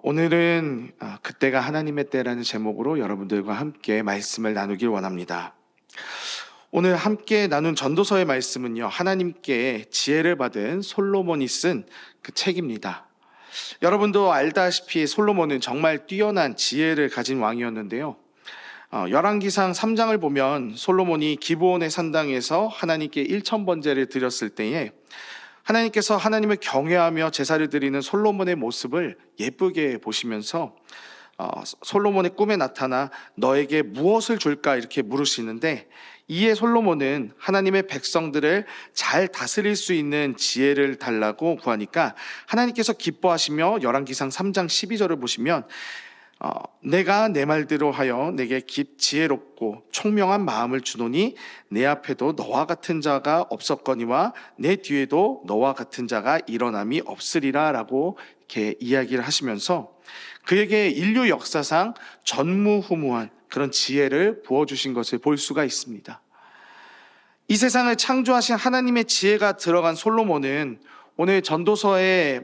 오늘은 그때가 하나님의 때라는 제목으로 여러분들과 함께 말씀을 나누길 원합니다. 오늘 함께 나눈 전도서의 말씀은요, 하나님께 지혜를 받은 솔로몬이 쓴 그 책입니다. 여러분도 알다시피 솔로몬은 정말 뛰어난 지혜를 가진 왕이었는데요. 열왕기상 3장을 보면 솔로몬이 기브온의 산당에서 하나님께 1000번제를 드렸을 때에 하나님께서 하나님을 경외하며 제사를 드리는 솔로몬의 모습을 예쁘게 보시면서 솔로몬의 꿈에 나타나 너에게 무엇을 줄까 이렇게 물으시는데, 이에 솔로몬은 하나님의 백성들을 잘 다스릴 수 있는 지혜를 달라고 구하니까 하나님께서 기뻐하시며 열왕기상 3장 12절을 보시면 내가 내 말대로 하여 내게 지혜롭고 총명한 마음을 주노니 내 앞에도 너와 같은 자가 없었거니와 내 뒤에도 너와 같은 자가 일어남이 없으리라 라고 이렇게 이야기를 하시면서 그에게 인류 역사상 전무후무한 그런 지혜를 부어주신 것을 볼 수가 있습니다. 이 세상을 창조하신 하나님의 지혜가 들어간 솔로몬은 오늘 전도서의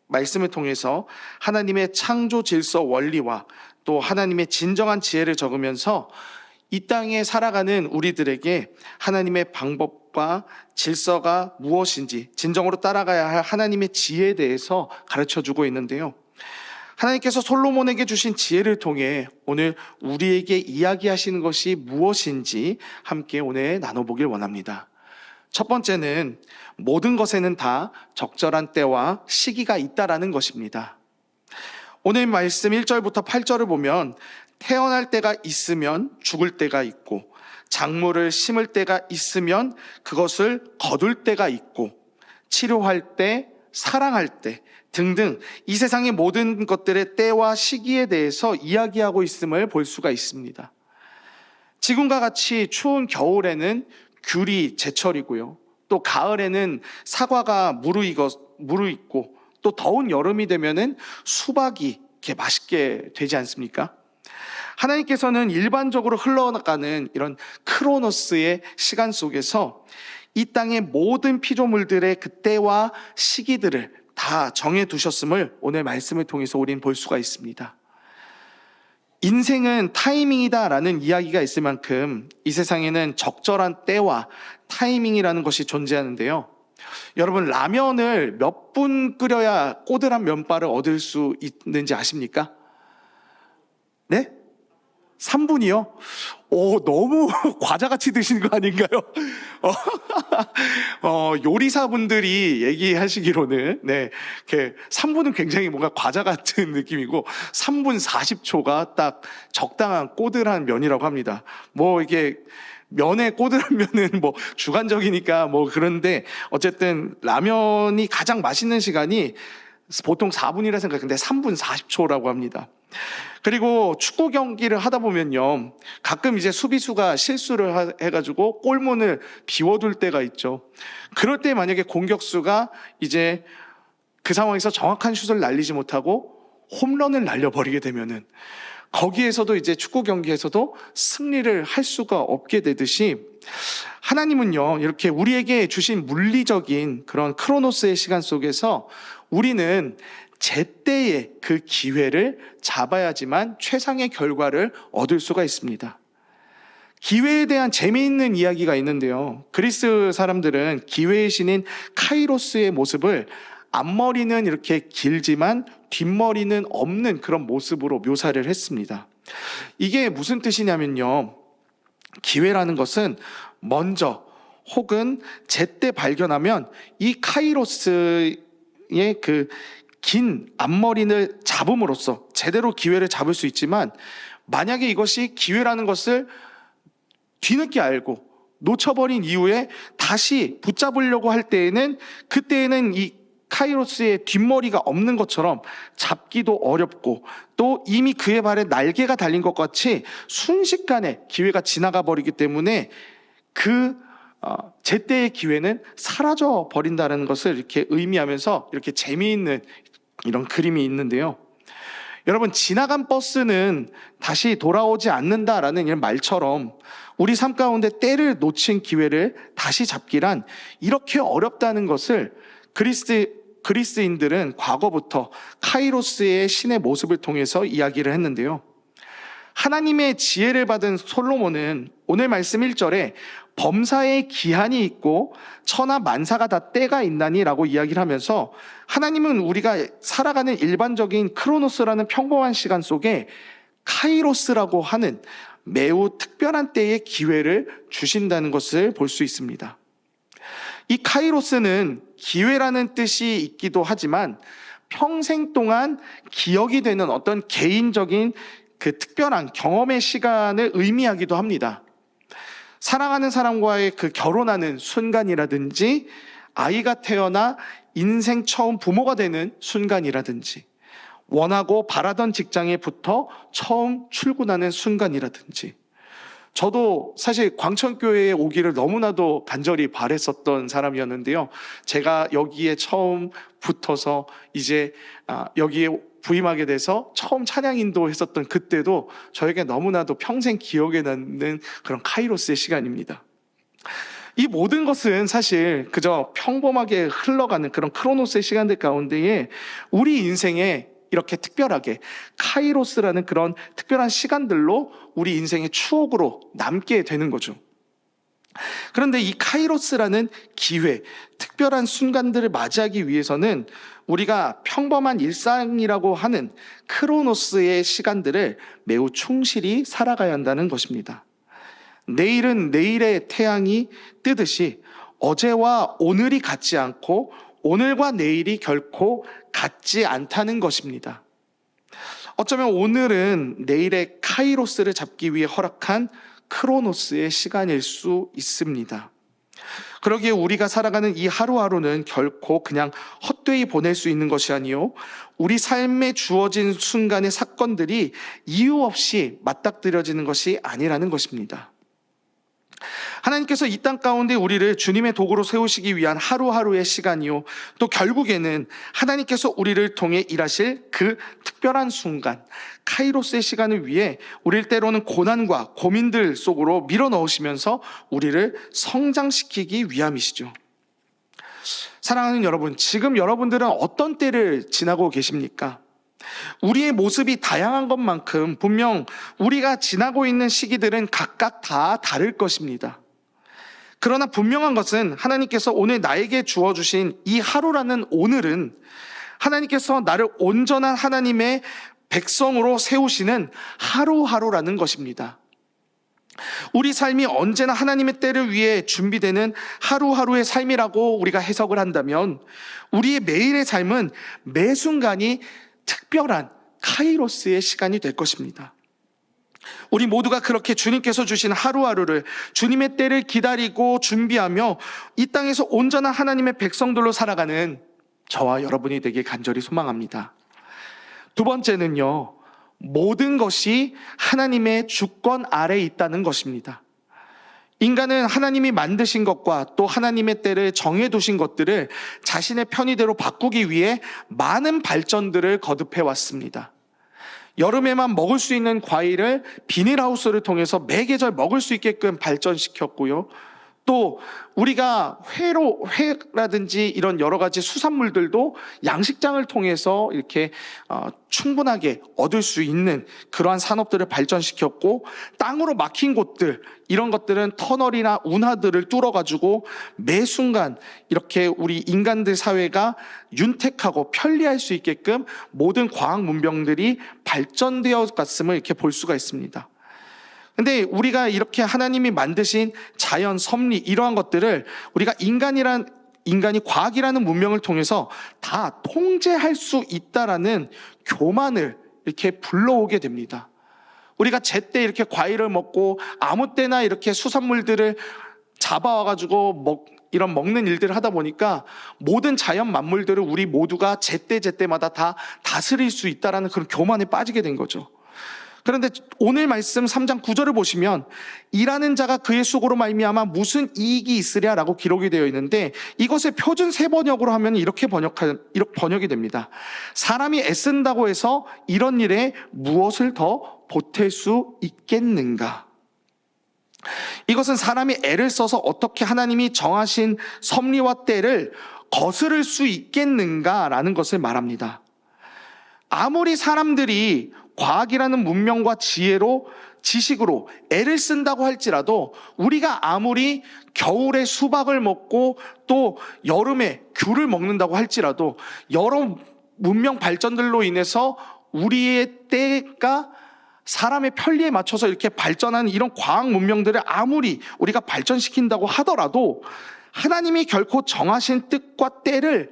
말씀을 통해서 하나님의 창조 질서 원리와 또 하나님의 진정한 지혜를 적으면서 이 땅에 살아가는 우리들에게 하나님의 방법과 질서가 무엇인지 진정으로 따라가야 할 하나님의 지혜에 대해서 가르쳐주고 있는데요. 하나님께서 솔로몬에게 주신 지혜를 통해 오늘 우리에게 이야기하시는 것이 무엇인지 함께 오늘 나눠보길 원합니다. 첫 번째는 모든 것에는 다 적절한 때와 시기가 있다라는 것입니다. 오늘 말씀 1절부터 8절을 보면 태어날 때가 있으면 죽을 때가 있고 작물을 심을 때가 있으면 그것을 거둘 때가 있고 치료할 때, 사랑할 때 등등 이 세상의 모든 것들의 때와 시기에 대해서 이야기하고 있음을 볼 수가 있습니다. 지금과 같이 추운 겨울에는 귤이 제철이고요. 또 가을에는 사과가 무르익고 또 더운 여름이 되면은 수박이 이렇게 맛있게 되지 않습니까? 하나님께서는 일반적으로 흘러가는 이런 크로노스의 시간 속에서 이 땅의 모든 피조물들의 그 때와 시기들을 다 정해두셨음을 오늘 말씀을 통해서 우리는 볼 수가 있습니다. 인생은 타이밍이다라는 이야기가 있을 만큼 이 세상에는 적절한 때와 타이밍이라는 것이 존재하는데요. 여러분, 라면을 몇 분 끓여야 꼬들한 면발을 얻을 수 있는지 아십니까? 네? 3분이요? 너무 과자같이 드시는 거 아닌가요? 요리사분들이 얘기하시기로는, 이렇게 3분은 굉장히 뭔가 과자 같은 느낌이고, 3분 40초가 딱 적당한 꼬들한 면이라고 합니다. 이게, 면의 꼬들한 면은 주관적이니까 그런데, 어쨌든 라면이 가장 맛있는 시간이 보통 4분이라 생각하는데 3분 40초라고 합니다. 그리고 축구 경기를 하다 보면요, 가끔 이제 수비수가 실수를 해가지고 골문을 비워둘 때가 있죠. 그럴 때 만약에 공격수가 이제 그 상황에서 정확한 슛을 날리지 못하고 홈런을 날려버리게 되면은 거기에서도 이제 축구 경기에서도 승리를 할 수가 없게 되듯이 하나님은요, 이렇게 우리에게 주신 물리적인 그런 크로노스의 시간 속에서 우리는 제때의 그 기회를 잡아야지만 최상의 결과를 얻을 수가 있습니다. 기회에 대한 재미있는 이야기가 있는데요. 그리스 사람들은 기회의 신인 카이로스의 모습을 앞머리는 이렇게 길지만 뒷머리는 없는 그런 모습으로 묘사를 했습니다. 이게 무슨 뜻이냐면요, 기회라는 것은 먼저 혹은 제때 발견하면 이 카이로스의 그 긴 앞머리를 잡음으로써 제대로 기회를 잡을 수 있지만, 만약에 이것이 기회라는 것을 뒤늦게 알고 놓쳐버린 이후에 다시 붙잡으려고 할 때에는, 그때에는 이 카이로스의 뒷머리가 없는 것처럼 잡기도 어렵고 또 이미 그의 발에 날개가 달린 것 같이 순식간에 기회가 지나가 버리기 때문에 제때의 기회는 사라져 버린다는 것을 이렇게 의미하면서 이렇게 재미있는 이런 그림이 있는데요. 여러분, 지나간 버스는 다시 돌아오지 않는다라는 이런 말처럼 우리 삶 가운데 때를 놓친 기회를 다시 잡기란 이렇게 어렵다는 것을 그리스 그리스인들은 과거부터 카이로스의 신의 모습을 통해서 이야기를 했는데요. 하나님의 지혜를 받은 솔로몬은 오늘 말씀 1절에 범사에 기한이 있고 천하 만사가 다 때가 있나니라고 이야기를 하면서 하나님은 우리가 살아가는 일반적인 크로노스라는 평범한 시간 속에 카이로스라고 하는 매우 특별한 때의 기회를 주신다는 것을 볼 수 있습니다. 이 카이로스는 기회라는 뜻이 있기도 하지만 평생 동안 기억이 되는 어떤 개인적인 그 특별한 경험의 시간을 의미하기도 합니다. 사랑하는 사람과의 그 결혼하는 순간이라든지 아이가 태어나 인생 처음 부모가 되는 순간이라든지 원하고 바라던 직장에 붙어 처음 출근하는 순간이라든지 저도 사실 광천교회에 오기를 너무나도 간절히 바랬었던 사람이었는데요. 제가 여기에 처음 붙어서 이제 여기에 부임하게 돼서 처음 찬양 인도했었던 그때도 저에게 너무나도 평생 기억에 남는 그런 카이로스의 시간입니다. 이 모든 것은 사실 그저 평범하게 흘러가는 그런 크로노스의 시간들 가운데에 우리 인생에 이렇게 특별하게 카이로스라는 그런 특별한 시간들로 우리 인생의 추억으로 남게 되는 거죠. 그런데 이 카이로스라는 기회, 특별한 순간들을 맞이하기 위해서는 우리가 평범한 일상이라고 하는 크로노스의 시간들을 매우 충실히 살아가야 한다는 것입니다. 내일은 내일의 태양이 뜨듯이 어제와 오늘이 같지 않고 오늘과 내일이 결코 같지 않다는 것입니다. 어쩌면 오늘은 내일의 카이로스를 잡기 위해 허락한 크로노스의 시간일 수 있습니다. 그러기에 우리가 살아가는 이 하루하루는 결코 그냥 헛되이 보낼 수 있는 것이 아니요 우리 삶에 주어진 순간의 사건들이 이유 없이 맞닥뜨려지는 것이 아니라는 것입니다. 하나님께서 이 땅 가운데 우리를 주님의 도구로 세우시기 위한 하루하루의 시간이요 또 결국에는 하나님께서 우리를 통해 일하실 그 특별한 순간 카이로스의 시간을 위해 우리를 때로는 고난과 고민들 속으로 밀어넣으시면서 우리를 성장시키기 위함이시죠. 사랑하는 여러분, 지금 여러분들은 어떤 때를 지나고 계십니까? 우리의 모습이 다양한 것만큼 분명 우리가 지나고 있는 시기들은 각각 다 다를 것입니다. 그러나 분명한 것은 하나님께서 오늘 나에게 주어주신 이 하루라는 오늘은 하나님께서 나를 온전한 하나님의 백성으로 세우시는 하루하루라는 것입니다. 우리 삶이 언제나 하나님의 때를 위해 준비되는 하루하루의 삶이라고 우리가 해석을 한다면 우리의 매일의 삶은 매 순간이 특별한 카이로스의 시간이 될 것입니다. 우리 모두가 그렇게 주님께서 주신 하루하루를 주님의 때를 기다리고 준비하며 이 땅에서 온전한 하나님의 백성들로 살아가는 저와 여러분이 되길 간절히 소망합니다. 두 번째는요, 모든 것이 하나님의 주권 아래에 있다는 것입니다. 인간은 하나님이 만드신 것과 또 하나님의 때를 정해두신 것들을 자신의 편의대로 바꾸기 위해 많은 발전들을 거듭해 왔습니다. 여름에만 먹을 수 있는 과일을 비닐하우스를 통해서 매 계절 먹을 수 있게끔 발전시켰고요. 또 우리가 회라든지 이런 여러 가지 수산물들도 양식장을 통해서 이렇게 충분하게 얻을 수 있는 그러한 산업들을 발전시켰고, 땅으로 막힌 곳들, 이런 것들은 터널이나 운하들을 뚫어가지고 매 순간 이렇게 우리 인간들 사회가 윤택하고 편리할 수 있게끔 모든 과학 문명들이 발전되어 갔음을 이렇게 볼 수가 있습니다. 근데 우리가 이렇게 하나님이 만드신 자연, 섭리 이러한 것들을 우리가 인간이 과학이라는 문명을 통해서 다 통제할 수 있다라는 교만을 이렇게 불러오게 됩니다. 우리가 제때 이렇게 과일을 먹고 아무 때나 이렇게 수산물들을 잡아와가지고 이런 먹는 일들을 하다 보니까 모든 자연 만물들을 우리 모두가 제때마다 다 다스릴 수 있다라는 그런 교만에 빠지게 된 거죠. 그런데 오늘 말씀 3장 9절을 보시면 일하는 자가 그의 수고로 말미암아 무슨 이익이 있으랴라고 기록이 되어 있는데, 이것을 표준 세번역으로 하면 이렇게 번역이 됩니다. 사람이 애쓴다고 해서 이런 일에 무엇을 더 보탤 수 있겠는가? 이것은 사람이 애를 써서 어떻게 하나님이 정하신 섭리와 때를 거스를 수 있겠는가라는 것을 말합니다. 아무리 사람들이 과학이라는 문명과 지식으로 애를 쓴다고 할지라도, 우리가 아무리 겨울에 수박을 먹고 또 여름에 귤을 먹는다고 할지라도, 여러 문명 발전들로 인해서 우리의 때가 사람의 편리에 맞춰서 이렇게 발전하는 이런 과학 문명들을 아무리 우리가 발전시킨다고 하더라도 하나님이 결코 정하신 뜻과 때를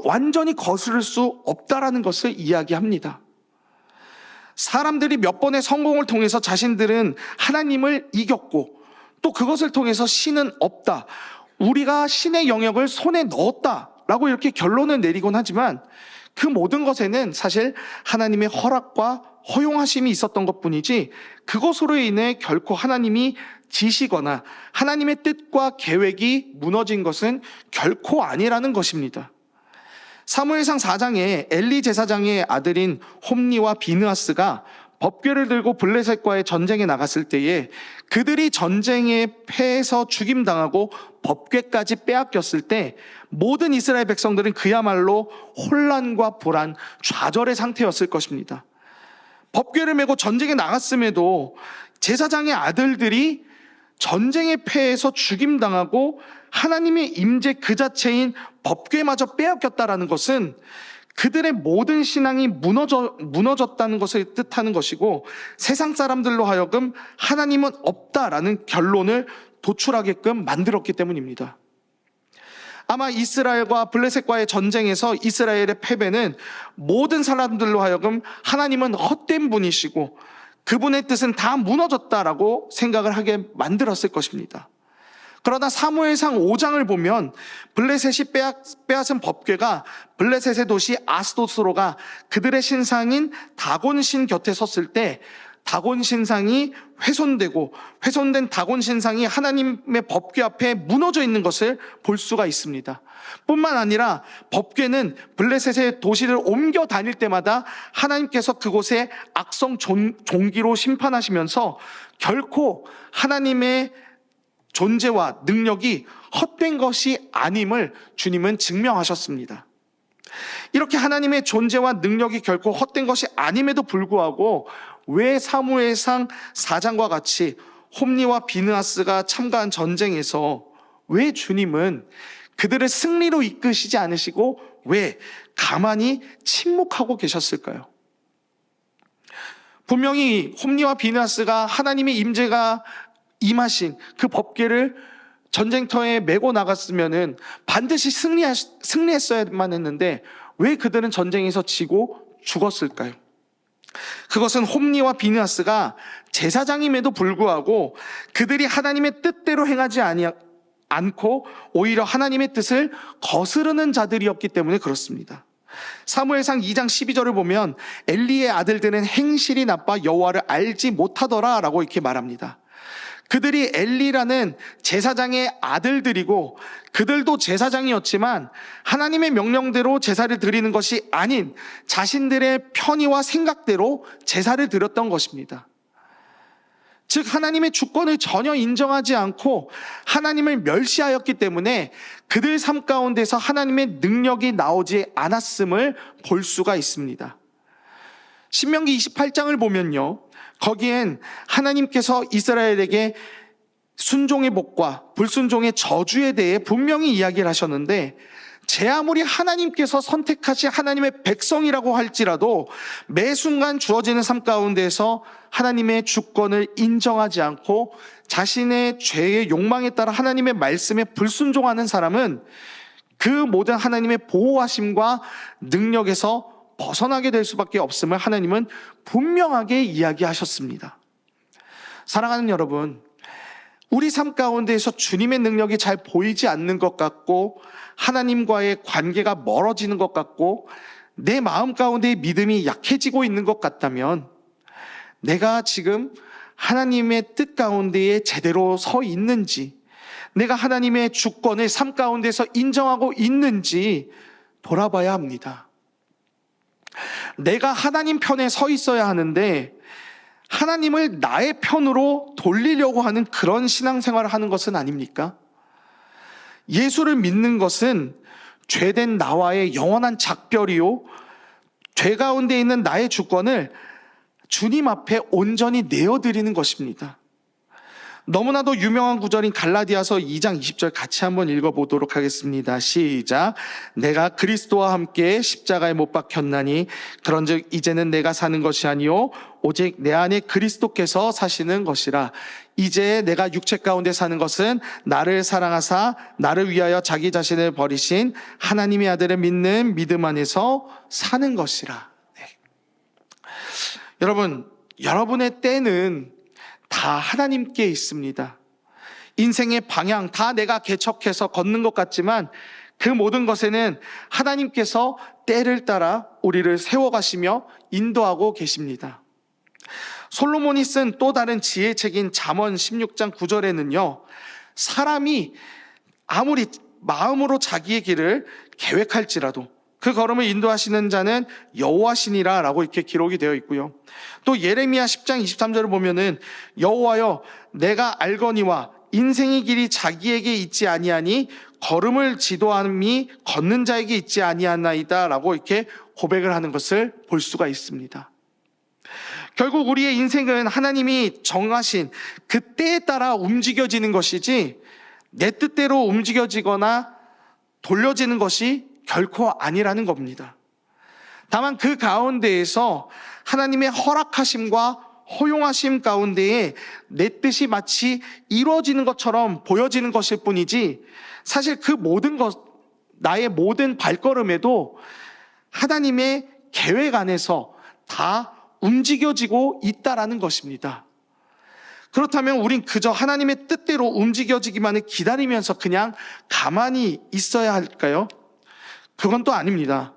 완전히 거스를 수 없다라는 것을 이야기합니다. 사람들이 몇 번의 성공을 통해서 자신들은 하나님을 이겼고, 또 그것을 통해서 신은 없다, 우리가 신의 영역을 손에 넣었다라고 이렇게 결론을 내리곤 하지만, 그 모든 것에는 사실 하나님의 허락과 허용하심이 있었던 것뿐이지, 그것으로 인해 결코 하나님이 지시거나 하나님의 뜻과 계획이 무너진 것은 결코 아니라는 것입니다. 사무엘상 4장에 엘리 제사장의 아들인 홈니와 비느하스가 법궤를 들고 블레셋과의 전쟁에 나갔을 때에, 그들이 전쟁에 패해서 죽임당하고 법궤까지 빼앗겼을 때 모든 이스라엘 백성들은 그야말로 혼란과 불안, 좌절의 상태였을 것입니다. 법궤를 메고 전쟁에 나갔음에도 제사장의 아들들이 전쟁에 패해서 죽임당하고 하나님의 임재 그 자체인 법궤마저 빼앗겼다라는 것은 그들의 모든 신앙이 무너졌다는 것을 뜻하는 것이고, 세상 사람들로 하여금 하나님은 없다라는 결론을 도출하게끔 만들었기 때문입니다. 아마 이스라엘과 블레셋과의 전쟁에서 이스라엘의 패배는 모든 사람들로 하여금 하나님은 헛된 분이시고 그분의 뜻은 다 무너졌다라고 생각을 하게 만들었을 것입니다. 그러나 사무엘상 5장을 보면 블레셋이 빼앗은 법궤가 블레셋의 도시 아스도스로가 그들의 신상인 다곤 신 곁에 섰을 때, 다곤 신상이 훼손된 다곤 신상이 하나님의 법궤 앞에 무너져 있는 것을 볼 수가 있습니다. 뿐만 아니라 법궤는 블레셋의 도시를 옮겨 다닐 때마다 하나님께서 그곳에 악성 종기로 심판하시면서 결코 하나님의 존재와 능력이 헛된 것이 아님을 주님은 증명하셨습니다. 이렇게 하나님의 존재와 능력이 결코 헛된 것이 아님에도 불구하고 왜 사무엘상 4장과 같이 홈니와 비느하스가 참가한 전쟁에서 왜 주님은 그들을 승리로 이끄시지 않으시고 왜 가만히 침묵하고 계셨을까요? 분명히 홈니와 비느하스가 하나님의 임재가 임하신 그 법궤를 전쟁터에 메고 나갔으면은 반드시 승리했어야만 했는데 왜 그들은 전쟁에서 지고 죽었을까요? 그것은 홈니와 비느하스가 제사장임에도 불구하고 그들이 하나님의 뜻대로 행하지 않고 오히려 하나님의 뜻을 거스르는 자들이었기 때문에 그렇습니다. 사무엘상 2장 12절을 보면 엘리의 아들들은 행실이 나빠 여호와를 알지 못하더라 라고 이렇게 말합니다. 그들이 엘리라는 제사장의 아들들이고 그들도 제사장이었지만 하나님의 명령대로 제사를 드리는 것이 아닌 자신들의 편의와 생각대로 제사를 드렸던 것입니다. 즉 하나님의 주권을 전혀 인정하지 않고 하나님을 멸시하였기 때문에 그들 삶 가운데서 하나님의 능력이 나오지 않았음을 볼 수가 있습니다. 신명기 28장을 보면요, 거기엔 하나님께서 이스라엘에게 순종의 복과 불순종의 저주에 대해 분명히 이야기를 하셨는데, 제 아무리 하나님께서 선택하신 하나님의 백성이라고 할지라도 매 순간 주어지는 삶 가운데서 하나님의 주권을 인정하지 않고 자신의 죄의 욕망에 따라 하나님의 말씀에 불순종하는 사람은 그 모든 하나님의 보호하심과 능력에서 벗어나게 될 수밖에 없음을 하나님은 분명하게 이야기하셨습니다. 사랑하는 여러분, 우리 삶 가운데에서 주님의 능력이 잘 보이지 않는 것 같고 하나님과의 관계가 멀어지는 것 같고 내 마음 가운데의 믿음이 약해지고 있는 것 같다면 내가 지금 하나님의 뜻 가운데에 제대로 서 있는지, 내가 하나님의 주권을 삶 가운데서 인정하고 있는지 돌아봐야 합니다. 내가 하나님 편에 서 있어야 하는데 하나님을 나의 편으로 돌리려고 하는 그런 신앙생활을 하는 것은 아닙니까? 예수를 믿는 것은 죄된 나와의 영원한 작별이요, 죄 가운데 있는 나의 주권을 주님 앞에 온전히 내어드리는 것입니다. 너무나도 유명한 구절인 갈라디아서 2장 20절 같이 한번 읽어보도록 하겠습니다. 시작. 내가 그리스도와 함께 십자가에 못 박혔나니 그런즉 이제는 내가 사는 것이 아니요 오직 내 안에 그리스도께서 사시는 것이라. 이제 내가 육체 가운데 사는 것은 나를 사랑하사 나를 위하여 자기 자신을 버리신 하나님의 아들을 믿는 믿음 안에서 사는 것이라. 네. 여러분, 여러분의 때는 다 하나님께 있습니다. 인생의 방향 다 내가 개척해서 걷는 것 같지만 그 모든 것에는 하나님께서 때를 따라 우리를 세워가시며 인도하고 계십니다. 솔로몬이 쓴 또 다른 지혜책인 잠언 16장 9절에는요, 사람이 아무리 마음으로 자기의 길을 계획할지라도 그 걸음을 인도하시는 자는 여호와시니라 라고 이렇게 기록이 되어 있고요. 또 예레미야 10장 23절을 보면은 여호와여 내가 알거니와 인생의 길이 자기에게 있지 아니하니 걸음을 지도함이 걷는 자에게 있지 아니하나이다 라고 이렇게 고백을 하는 것을 볼 수가 있습니다. 결국 우리의 인생은 하나님이 정하신 그 때에 따라 움직여지는 것이지 내 뜻대로 움직여지거나 돌려지는 것이 결코 아니라는 겁니다. 다만 그 가운데에서 하나님의 허락하심과 허용하심 가운데에 내 뜻이 마치 이루어지는 것처럼 보여지는 것일 뿐이지 사실 그 모든 것, 나의 모든 발걸음에도 하나님의 계획 안에서 다 움직여지고 있다라는 것입니다. 그렇다면 우린 그저 하나님의 뜻대로 움직여지기만을 기다리면서 그냥 가만히 있어야 할까요? 그건 또 아닙니다.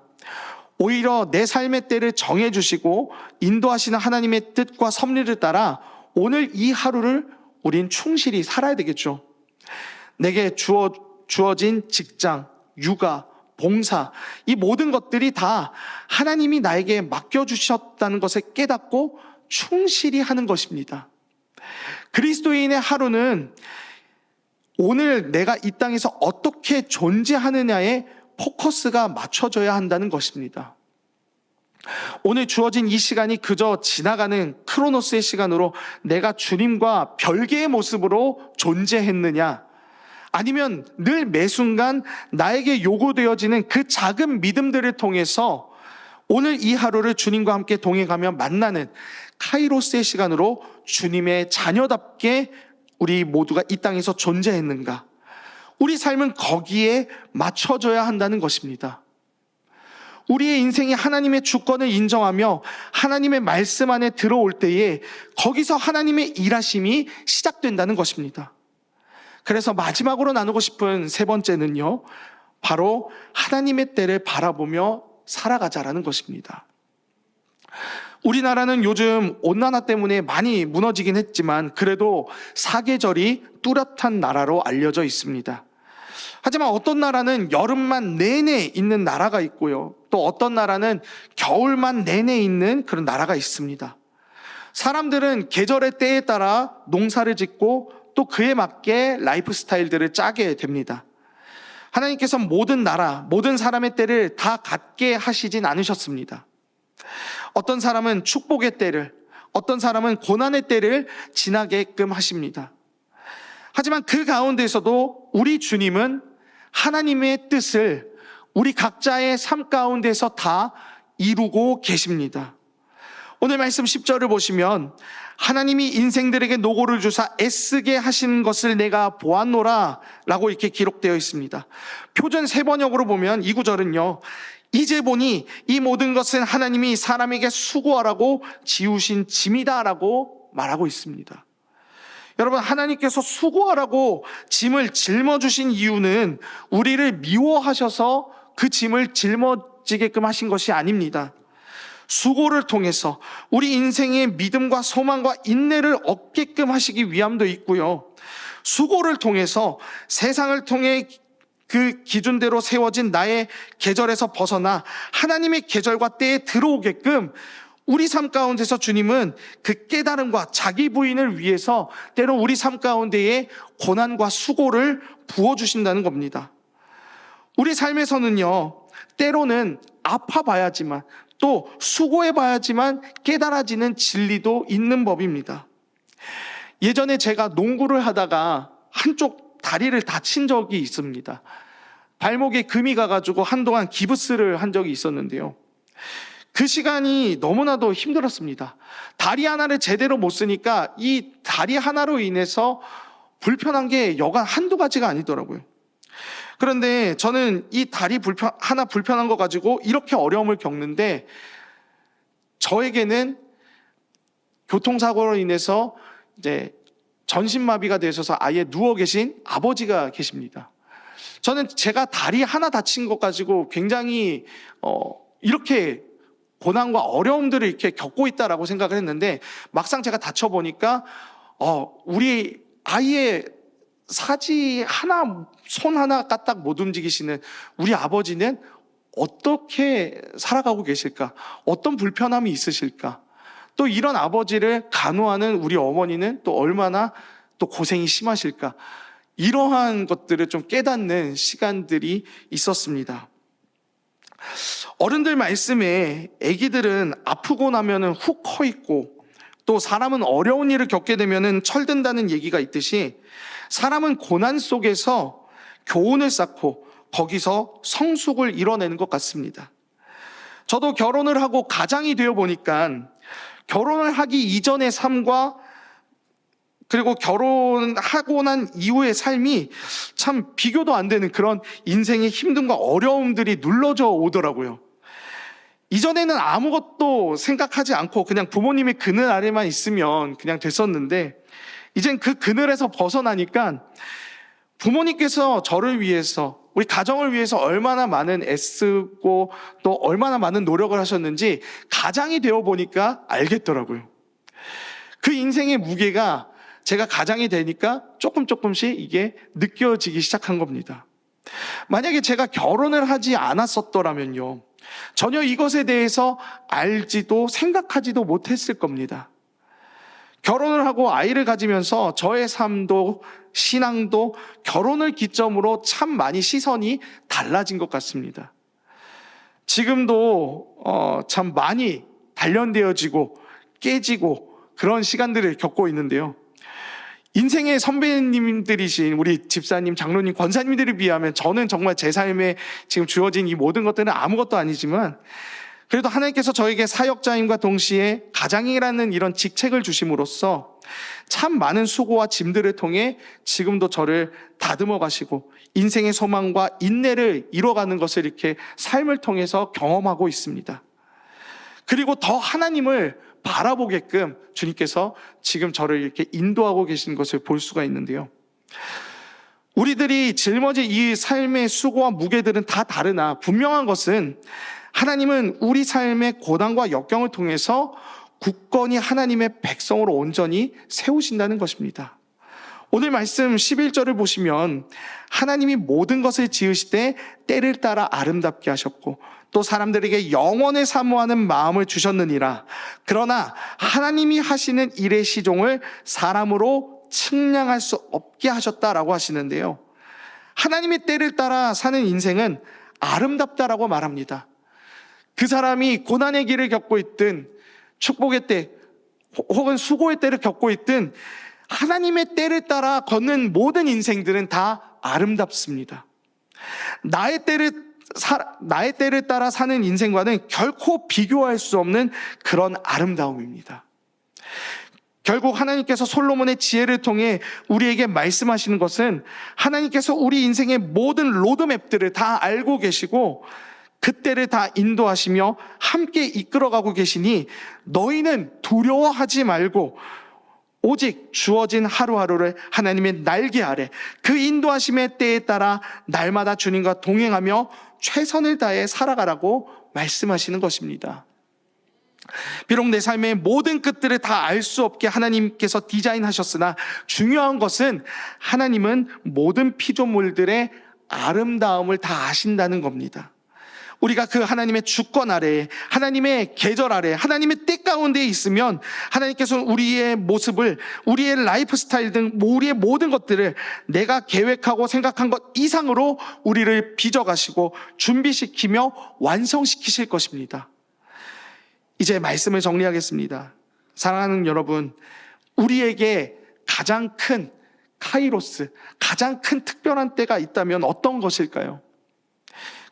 오히려 내 삶의 때를 정해주시고 인도하시는 하나님의 뜻과 섭리를 따라 오늘 이 하루를 우린 충실히 살아야 되겠죠. 내게 주어진 직장, 육아, 봉사, 이 모든 것들이 다 하나님이 나에게 맡겨주셨다는 것을 깨닫고 충실히 하는 것입니다. 그리스도인의 하루는 오늘 내가 이 땅에서 어떻게 존재하느냐에 포커스가 맞춰져야 한다는 것입니다. 오늘 주어진 이 시간이 그저 지나가는 크로노스의 시간으로 내가 주님과 별개의 모습으로 존재했느냐, 아니면 늘 매순간 나에게 요구되어지는 그 작은 믿음들을 통해서 오늘 이 하루를 주님과 함께 동행하며 만나는 카이로스의 시간으로 주님의 자녀답게 우리 모두가 이 땅에서 존재했는가, 우리 삶은 거기에 맞춰져야 한다는 것입니다. 우리의 인생이 하나님의 주권을 인정하며 하나님의 말씀 안에 들어올 때에 거기서 하나님의 일하심이 시작된다는 것입니다. 그래서 마지막으로 나누고 싶은 세 번째는요, 바로 하나님의 때를 바라보며 살아가자라는 것입니다. 우리나라는 요즘 온난화 때문에 많이 무너지긴 했지만 그래도 사계절이 뚜렷한 나라로 알려져 있습니다. 하지만 어떤 나라는 여름만 내내 있는 나라가 있고요, 또 어떤 나라는 겨울만 내내 있는 그런 나라가 있습니다. 사람들은 계절의 때에 따라 농사를 짓고 또 그에 맞게 라이프 스타일들을 짜게 됩니다. 하나님께서 모든 나라, 모든 사람의 때를 다 갖게 하시진 않으셨습니다. 어떤 사람은 축복의 때를, 어떤 사람은 고난의 때를 지나게끔 하십니다. 하지만 그 가운데서도 우리 주님은 하나님의 뜻을 우리 각자의 삶 가운데서 다 이루고 계십니다. 오늘 말씀 10절을 보시면 하나님이 인생들에게 노고를 주사 애쓰게 하신 것을 내가 보았노라 라고 이렇게 기록되어 있습니다. 표준 3번역으로 보면 이 구절은요, 이제 보니 이 모든 것은 하나님이 사람에게 수고하라고 지우신 짐이다 라고 말하고 있습니다. 여러분, 하나님께서 수고하라고 짐을 짊어주신 이유는 우리를 미워하셔서 그 짐을 짊어지게끔 하신 것이 아닙니다. 수고를 통해서 우리 인생의 믿음과 소망과 인내를 얻게끔 하시기 위함도 있고요, 수고를 통해서 세상을 통해 그 기준대로 세워진 나의 계절에서 벗어나 하나님의 계절과 때에 들어오게끔 우리 삶 가운데서 주님은 그 깨달음과 자기 부인을 위해서 때로 우리 삶 가운데에 고난과 수고를 부어주신다는 겁니다. 우리 삶에서는요, 때로는 아파봐야지만 또 수고해봐야지만 깨달아지는 진리도 있는 법입니다. 예전에 제가 농구를 하다가 한쪽 다리를 다친 적이 있습니다. 발목에 금이 가가지고 한동안 기부스를 한 적이 있었는데요. 그 시간이 너무나도 힘들었습니다. 다리 하나를 제대로 못 쓰니까 이 다리 하나로 인해서 불편한 게 여간 한두 가지가 아니더라고요. 그런데 저는 이 다리 하나 불편한 거 가지고 이렇게 어려움을 겪는데, 저에게는 교통사고로 인해서 이제 전신마비가 되셔서 아예 누워 계신 아버지가 계십니다. 저는 제가 다리 하나 다친 것 가지고 굉장히 이렇게 고난과 어려움들을 이렇게 겪고 있다라고 생각을 했는데, 막상 제가 다쳐보니까 우리 아이의 사지 하나, 손 하나 까딱 못 움직이시는 우리 아버지는 어떻게 살아가고 계실까? 어떤 불편함이 있으실까? 또 이런 아버지를 간호하는 우리 어머니는 또 얼마나 또 고생이 심하실까? 이러한 것들을 좀 깨닫는 시간들이 있었습니다. 어른들 말씀에 아기들은 아프고 나면은 훅 커 있고, 또 사람은 어려운 일을 겪게 되면은 철든다는 얘기가 있듯이, 사람은 고난 속에서 교훈을 쌓고 거기서 성숙을 이뤄내는 것 같습니다. 저도 결혼을 하고 가장이 되어 보니까 결혼을 하기 이전의 삶과 그리고 결혼하고 난 이후의 삶이 참 비교도 안 되는 그런 인생의 힘듦과 어려움들이 눌러져 오더라고요. 이전에는 아무것도 생각하지 않고 그냥 부모님의 그늘 아래만 있으면 그냥 됐었는데, 이젠 그 그늘에서 벗어나니까 부모님께서 저를 위해서, 우리 가정을 위해서 얼마나 많은 애쓰고 또 얼마나 많은 노력을 하셨는지 가장이 되어 보니까 알겠더라고요. 그 인생의 무게가 제가 가장이 되니까 조금씩 이게 느껴지기 시작한 겁니다. 만약에 제가 결혼을 하지 않았었더라면요, 전혀 이것에 대해서 알지도 생각하지도 못했을 겁니다. 결혼을 하고 아이를 가지면서 저의 삶도 신앙도 결혼을 기점으로 참 많이 시선이 달라진 것 같습니다. 지금도 참 많이 단련되어지고 깨지고 그런 시간들을 겪고 있는데요. 인생의 선배님들이신 우리 집사님, 장로님, 권사님들에 비하면 저는 정말 제 삶에 지금 주어진 이 모든 것들은 아무것도 아니지만, 그래도 하나님께서 저에게 사역자임과 동시에 가장이라는 이런 직책을 주심으로써 참 많은 수고와 짐들을 통해 지금도 저를 다듬어 가시고 인생의 소망과 인내를 이뤄가는 것을 이렇게 삶을 통해서 경험하고 있습니다. 그리고 더 하나님을 바라보게끔 주님께서 지금 저를 이렇게 인도하고 계신 것을 볼 수가 있는데요. 우리들이 짊어질 이 삶의 수고와 무게들은 다 다르나 분명한 것은, 하나님은 우리 삶의 고난과 역경을 통해서 굳건히 하나님의 백성으로 온전히 세우신다는 것입니다. 오늘 말씀 11절을 보시면 하나님이 모든 것을 지으시되 때를 따라 아름답게 하셨고 또 사람들에게 영원을 사모하는 마음을 주셨느니라. 그러나 하나님이 하시는 일의 시종을 사람으로 측량할 수 없게 하셨다라고 하시는데요, 하나님의 때를 따라 사는 인생은 아름답다라고 말합니다. 그 사람이 고난의 길을 겪고 있든 축복의 때 혹은 수고의 때를 겪고 있든 하나님의 때를 따라 걷는 모든 인생들은 다 아름답습니다. 나의 때를 따라 사는 인생과는 결코 비교할 수 없는 그런 아름다움입니다. 결국 하나님께서 솔로몬의 지혜를 통해 우리에게 말씀하시는 것은, 하나님께서 우리 인생의 모든 로드맵들을 다 알고 계시고 그때를 다 인도하시며 함께 이끌어가고 계시니 너희는 두려워하지 말고 오직 주어진 하루하루를 하나님의 날개 아래 그 인도하심의 때에 따라 날마다 주님과 동행하며 최선을 다해 살아가라고 말씀하시는 것입니다. 비록 내 삶의 모든 끝들을 다 알 수 없게 하나님께서 디자인하셨으나 중요한 것은 하나님은 모든 피조물들의 아름다움을 다 아신다는 겁니다. 우리가 그 하나님의 주권 아래에, 하나님의 계절 아래, 하나님의 때 가운데에 있으면 하나님께서는 우리의 모습을, 우리의 라이프 스타일 등 우리의 모든 것들을 내가 계획하고 생각한 것 이상으로 우리를 빚어가시고 준비시키며 완성시키실 것입니다. 이제 말씀을 정리하겠습니다. 사랑하는 여러분, 우리에게 가장 큰 카이로스, 가장 큰 특별한 때가 있다면 어떤 것일까요?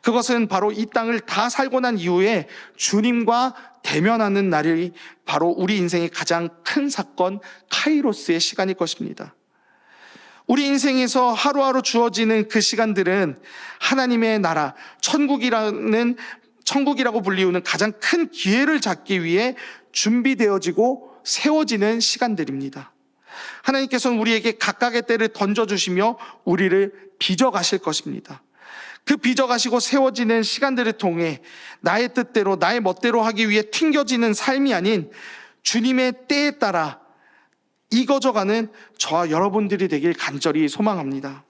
그것은 바로 이 땅을 다 살고 난 이후에 주님과 대면하는 날이 바로 우리 인생의 가장 큰 사건, 카이로스의 시간일 것입니다. 우리 인생에서 하루하루 주어지는 그 시간들은 하나님의 나라, 천국이라고 불리우는 가장 큰 기회를 잡기 위해 준비되어지고 세워지는 시간들입니다. 하나님께서는 우리에게 각각의 때를 던져주시며 우리를 빚어가실 것입니다. 그 빚어가시고 세워지는 시간들을 통해 나의 뜻대로, 나의 멋대로 하기 위해 튕겨지는 삶이 아닌 주님의 때에 따라 익어져가는 저와 여러분들이 되길 간절히 소망합니다.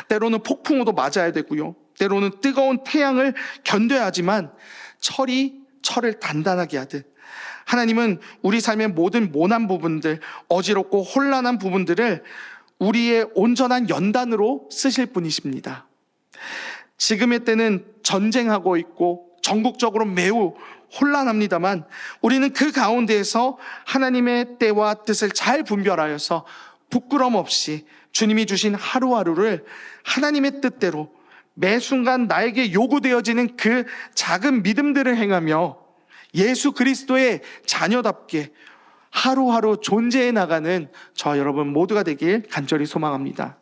때로는 폭풍우도 맞아야 되고요, 때로는 뜨거운 태양을 견뎌야 하지만 철을 단단하게 하듯 하나님은 우리 삶의 모든 모난 부분들, 어지럽고 혼란한 부분들을 우리의 온전한 연단으로 쓰실 분이십니다. 지금의 때는 전쟁하고 있고 전국적으로 매우 혼란합니다만 우리는 그 가운데에서 하나님의 때와 뜻을 잘 분별하여서 부끄럼 없이 주님이 주신 하루하루를 하나님의 뜻대로 매 순간 나에게 요구되어지는 그 작은 믿음들을 행하며 예수 그리스도의 자녀답게 하루하루 존재해 나가는 저와 여러분 모두가 되길 간절히 소망합니다.